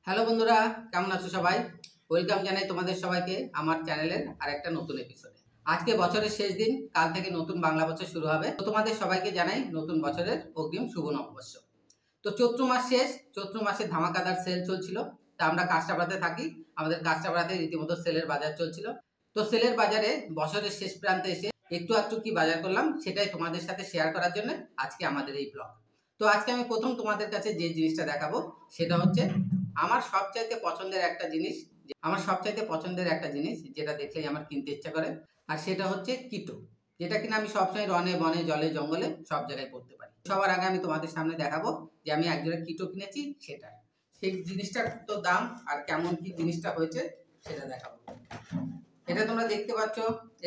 Hello বন্ধুরা, কেমন আছো সবাই? ওয়েলকাম জানাই তোমাদের সবাইকে আমার চ্যানেলের আরেকটা নতুন এপিসোডে। আজকে বছরের শেষ দিন, কাল থেকে নতুন বাংলা বছর শুরু হবে। তো তোমাদের সবাইকে জানাই নতুন বছরের অগ্রিম শুভ নববর্ষ। তো চৈত্র মাস শেষ, চৈত্র মাসে ধামাকাদার সেল চলছিল। তা আমরা কাঁচরাপাড়াতে থাকি, আমাদের কাঁচরাপাড়াতে রীতিমতো সেলের বাজার চলছিল। তো সেলের বাজারে বছরের শেষ প্রান্তে এসে একটু আধটু কি বাজার করলাম সেটাই তোমাদের সাথে শেয়ার করার জন্য আজকে আমাদের এই ব্লগ। তো আজকে আমি প্রথম তোমাদের কাছে যে জিনিসটা দেখাবো সেটা হচ্ছে আমার সবচাইতে পছন্দের একটা জিনিস যেটা দেখলেই আমার কিনতে ইচ্ছা করে, আর সেটা হচ্ছে কিটো, যেটা কিনা আমি সবসময় রনে বনে জলে জঙ্গলে সব জায়গায় পড়তে পারি। সবার আগে আমি তোমাদের সামনে দেখাবো যে আমি একজোড়া কিটো কিনেছি, সেটা সেই জিনিসটার তো দাম আর কেমন কি জিনিসটা হয়েছে সেটা দেখাবো। এটা তোমরা দেখতে পাচ্ছ,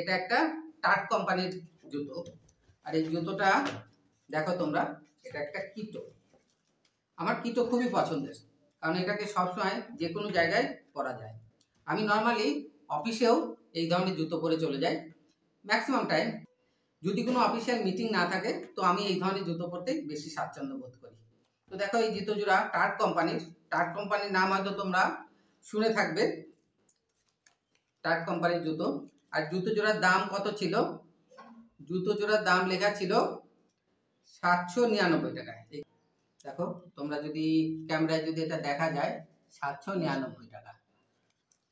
এটা একটা টার্ট কোম্পানির জুতো। আর এই জুতোটা দেখো তোমরা, এটা একটা কিটো। আমার কিটো খুবই পছন্দের, কারণ এটাকে সবসময় যে কোনো জায়গায় পরা যায়। আমি নর্মালি অফিসেও এই ধরনের জুতো পরে চলে যাই ম্যাক্সিমাম টাইম। যদি কোনো অফিসিয়াল মিটিং না থাকে তো আমি এই ধরনের জুতো পরতেই বেশি স্বাচ্ছন্দ্য বোধ করি। তো দেখো এই জুতো জোড়া টার্ট কোম্পানির নাম হয়তো তোমরা শুনে থাকবে, টার্ট কোম্পানির জুতো। আর জুতো জোড়ার দাম কত ছিল? জুতো জোড়ার দাম লেখা ছিল 799 টাকায়। দেখো তোমরা যদি ক্যামেরায় যদি এটা দেখা যায়, 799 টাকা।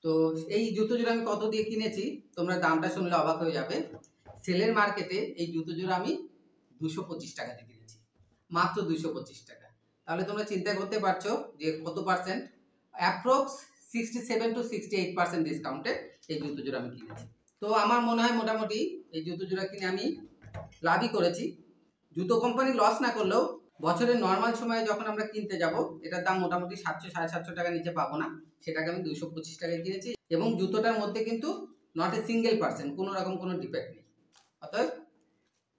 তো এই জুতো জোড়া আমি কত দিয়ে কিনেছি তোমরা দামটা শুনলে অবাক হয়ে যাবে। সেলের মার্কেটে এই জুতো জোড়া আমি 225 টাকা দিয়ে কিনেছি, মাত্র 225 টাকা। তাহলে তোমরা চিন্তা করতে পারছো যে কত পার্সেন্ট, অ্যাপ্রক্স 67 to 68% ডিসকাউন্টে এই জুতো জোড়া আমি কিনেছি। তো আমার মনে হয় মোটামুটি এই জুতো জোড়া কিনে আমি লাভই করেছি। জুতো কোম্পানি লস না করলেও বছরের নর্মাল সময়ে যখন আমরা কিনতে যাব এটার দাম মোটামুটি 700-750 টাকার নিচে পাবো না, সেটাকে আমি 225 টাকায় কিনেছি। এবং জুতোটার মধ্যে কিন্তু নট এ সিঙ্গেল পার্সেন্ট, কোনো রকম কোনো ডিফেক্ট নেই। অতএব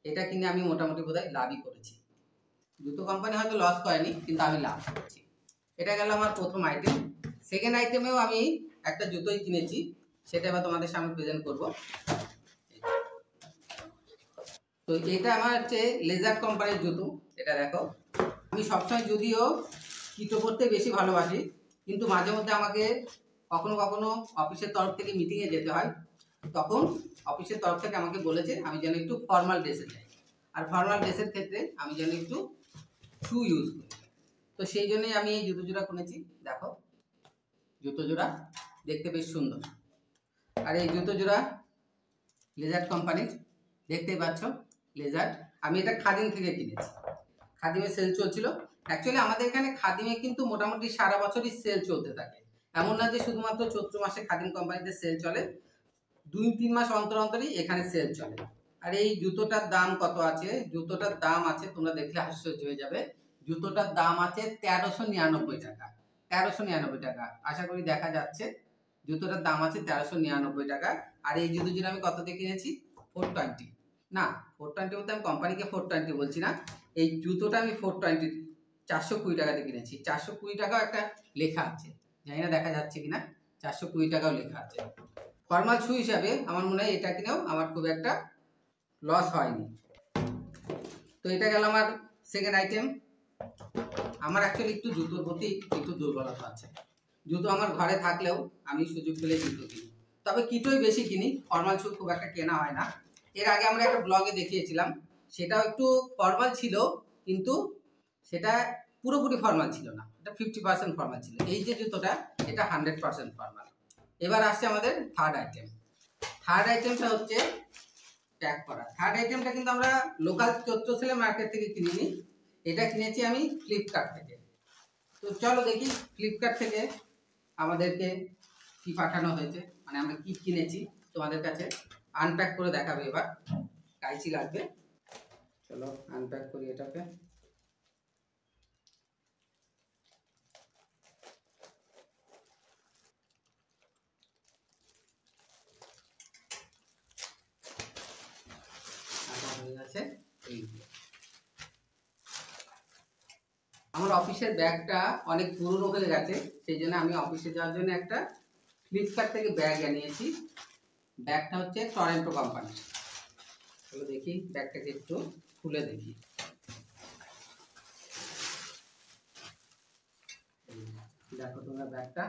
এটা কিনে আমি মোটামুটি বোধহয় লাভই করেছি। জুতো কোম্পানি হয়তো লস করেনি, কিন্তু আমি লাভ করেছি। এটা গেল আমার প্রথম আইটেম। সেকেন্ড আইটেমেও আমি একটা জুতোই কিনেছি, সেটা এবার তোমাদের সামনে প্রেজেন্ট করব। তো এটা আমার হচ্ছে লেজার কোম্পানির জুতো। এটা দেখো, আমি সবসময় যদিও কিটো পরতে বেশি ভালোবাসি, কিন্তু মাঝে মধ্যে আমাকে কখনো কখনো অফিসের তরফ থেকে মিটিংয়ে যেতে হয়। তখন অফিসের তরফ থেকে আমাকে বলেছে আমি যেন একটু ফর্মাল ড্রেসে যাই, আর ফর্মাল ড্রেসের ক্ষেত্রে আমি যেন একটু শু ইউজ করি। তো সেই জন্যই আমি এই জুতো জোড়া কিনেছি। দেখো জুতো জোড়া দেখতে বেশ সুন্দর। আর এই জুতো জোড়া লেজার কোম্পানির, দেখতেই পাচ্ছ লেজার। আমি এটা খাদিম থেকে কিনেছি, খাদিমে সেল চলছিল। অ্যাকচুয়ালি আমাদের এখানে খাদিমে কিন্তু মোটামুটি সারা বছরই সেল চলতে থাকে। এমন না যে শুধুমাত্র চৈত্র মাসে খাদিম কোম্পানিতে সেল চলে, 2-3 মাস অন্তর অন্তরই এখানে সেল চলে। আর এই জুতোটার দাম কত আছে? জুতোটার দাম আছে, তোমরা দেখলে আশ্চর্য হয়ে যাবে, জুতোটার দাম আছে 1399 টাকা। 1399 টাকা, আশা করি দেখা যাচ্ছে। জুতোটার দাম আছে 1399 টাকা। আর এই জুতো জোড়া আমি কত দিয়ে কিনেছি? 420 না, 420 বলতে আমি কোম্পানিকে 420 বলছি না, এই জুতোটা আমি 420 টাকা দিয়ে কিনেছি। 420 টাকাও একটা লেখা আছে, জানি না দেখা যাচ্ছে কিনা, 420 টাকাও লেখা আছে। ফর্মাল শু হিসাবে আমার মনে হয় এটা কিনেও আমার খুব একটা লস হয়নি। তো এটা গেল আমার সেকেন্ড আইটেম। আমার অ্যাকচুয়ালি একটু জুতোর প্রতি একটু দুর্বলতা আছে। জুতো আমার ঘরে থাকলেও আমি সুযোগ পেলে জুতো কিনি, তবে কিটোই বেশি কিনি, ফর্মাল শু খুব একটা কেনা হয় না। এর আগে আমরা একটা ব্লগে দেখিয়েছিলাম, সেটাও একটু ফর্মাল ছিল, কিন্তু সেটা পুরোপুরি ফর্মাল ছিল না, এটা 50% ফর্মাল ছিল। এই যে জুতোটা, এটা 100% ফর্মাল। এবার আসছে আমাদের থার্ড আইটেম। থার্ড আইটেমটা হচ্ছে প্যাক করা। থার্ড আইটেমটা কিন্তু আমরা লোকাল চৈত্র সেলের মার্কেট থেকে কিনিনি, এটা কিনেছি আমি ফ্লিপকার্ট থেকে। তো চলো দেখি ফ্লিপকার্ট থেকে আমাদেরকে কি পাঠানো হয়েছে, মানে আমরা কি কিনেছি তোমাদের কাছে আনপ্যাক করে দেখাবে। এবার কাইচি লাগবে, চলো আনপ্যাক করি এটাকে। হয়ে গেছে। আমার অফিসের ব্যাগটা অনেক পুরনো হয়ে গেছে, সেই জন্য আমি অফিসে যাওয়ার জন্য একটা ফ্লিপকার্ট থেকে ব্যাগ আনিয়েছি। ব্যাগটা হচ্ছে টরেন্টো কোম্পানির। চলো দেখি ব্যাগটাকে একটু খুলে দেখি। দেখো তোমরা ব্যাগটা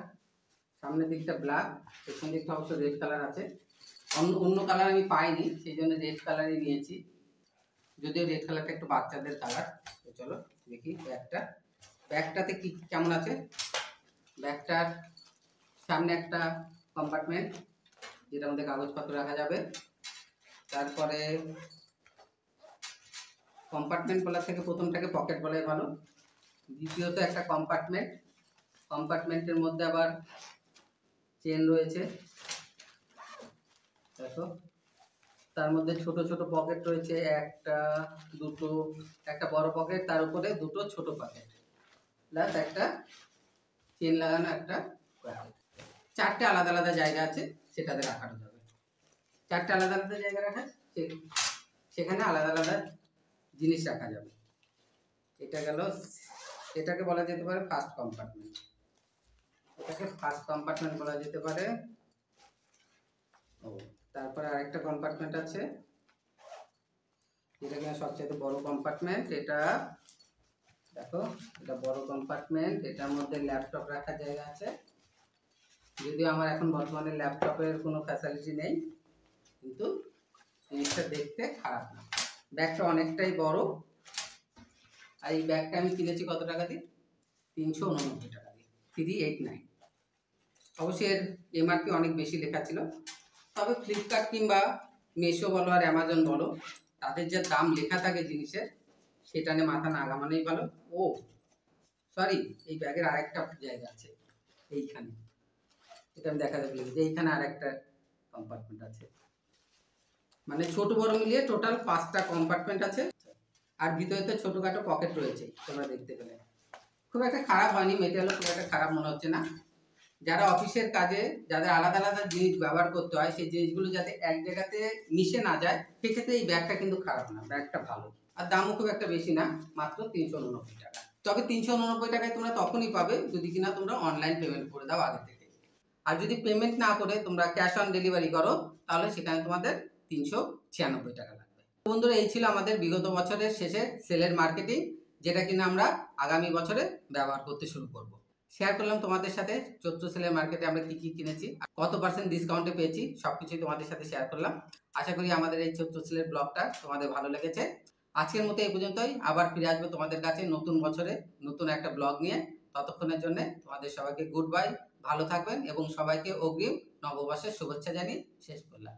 সামনের দিকটা ব্ল্যাক, পেছন দিকটা অবশ্য রেড কালার আছে। অন্য কালার আমি পাইনি, সেই জন্য রেড কালারই নিয়েছি, যদিও রেড কালারটা একটু বাচ্চাদের কালার। তো চলো দেখি ব্যাগটাতে কি কেমন আছে। ব্যাগটার সামনে একটা কম্পার্টমেন্ট, যেটার মধ্যে কাগজপত্র রাখা যাবে। তারপরে কম্পার্টমেন্ট বলার থেকে প্রথমটাকে পকেট বলাই ভালো। দ্বিতীয়ত একটা কম্পার্টমেন্টের মধ্যে আবার চেন রয়েছে, দেখো। তার মধ্যে ছোট ছোট পকেট রয়েছে, একটা দুটো, একটা বড় পকেট, তার উপরে দুটো ছোট পকেট, প্লাস একটা চেন লাগানো একটা পকেট। 4টে আলাদা আলাদা জায়গা আছে, সেটাতে রাখানো যাবে। 4টে আলাদা আলাদা জায়গা রাখা, সেখানে আলাদা আলাদা জিনিস রাখা যাবে। এটা গেল, এটাকে বলা যেতে পারে ফার্স্ট কম্পার্টমেন্ট। এটাকে ফার্স্ট কম্পার্টমেন্ট বলা যেতে পারে। তারপরে আরেকটা কম্পার্টমেন্ট আছে, এটা কিনা সবচেয়ে বড় কম্পার্টমেন্ট। এটা দেখো, এটা বড় কম্পার্টমেন্ট, এটার মধ্যে ল্যাপটপ রাখার জায়গা আছে। যদিও আমার এখন বর্তমানে ল্যাপটপের কোনো ফ্যাসিলিটি নেই, কিন্তু জিনিসটা দেখতে খারাপ না। ব্যাগটা অনেকটাই বড়, আর এই ব্যাগটা আমি কিনেছি কত টাকা দিয়ে? 389 টাকা দিয়ে, 389। অবশ্যই এর এমআরপি অনেক বেশি লেখা ছিল, তবে ফ্লিপকার্ট কিংবা মিশো বলো আর অ্যামাজন বলো, তাদের যে দাম লেখা থাকে জিনিসের, সেটা নিয়ে মাথা না ঘামানোই ভালো। ও সরি, এই ব্যাগের আরেকটা জায়গা আছে এইখানে, এটা আমি দেখাতে বলি যে এইখানে আরেকটা কম্পার্টমেন্ট আছে, মানে ছোট বড় মিলিয়ে টোটাল 5টা কম্পার্টমেন্ট আছে। আর ভিতরে তো ছোটখাটো পকেট রয়েছে, তোমরা দেখতে পেলে। খুব একটা খারাপ হয়নি, মেটেরিয়ালও খুব একটা খারাপ মনে হচ্ছে না। যারা অফিসের কাজে যাদের আলাদা আলাদা জিনিস ব্যবহার করতে হয়, সেই জিনিসগুলো যাতে এক জায়গাতে মিশে না যায়, সেক্ষেত্রে এই ব্যাগটা কিন্তু খারাপ না, ব্যাগটা ভালো। আর দামও খুব একটা বেশি না, মাত্র 389 টাকা। তবে 389 টাকায় তোমরা তখনই পাবে যদি কিনা তোমরা অনলাইন পেমেন্ট করে দাও আগে থেকে। আর যদি পেমেন্ট না করে তোমরা ক্যাশ অন ডেলিভারি করো, তাহলে সেখানে তোমাদের 396 টাকা লাগবে। বন্ধুরা, এই ছিল আমাদের বিগত বছরের শেষে সেলের মার্কেটিং, যেটা কিনা আমরা আগামী বছরে ব্যবহার করতে শুরু করব। শেয়ার করলাম তোমাদের সাথে চৈত্র সেলের মার্কেটে আমরা কি কি কিনেছি, কত % ডিসকাউন্টে পেয়েছি, সবকিছুই তোমাদের সাথে শেয়ার করলাম। আশা করি আমাদের এই চৈত্র সেলের ব্লগটা তোমাদের ভালো লেগেছে। আজকের মতো এই পর্যন্তই, আবার ফিরে আসবো তোমাদের কাছে নতুন বছরে নতুন একটা ব্লগ নিয়ে। ততক্ষণের জন্য তোমাদের সবাইকে গুড বাই, ভালো থাকবেন এবং সবাইকে অগ্রিম নববর্ষের শুভেচ্ছা জানিয়ে শেষ করলাম।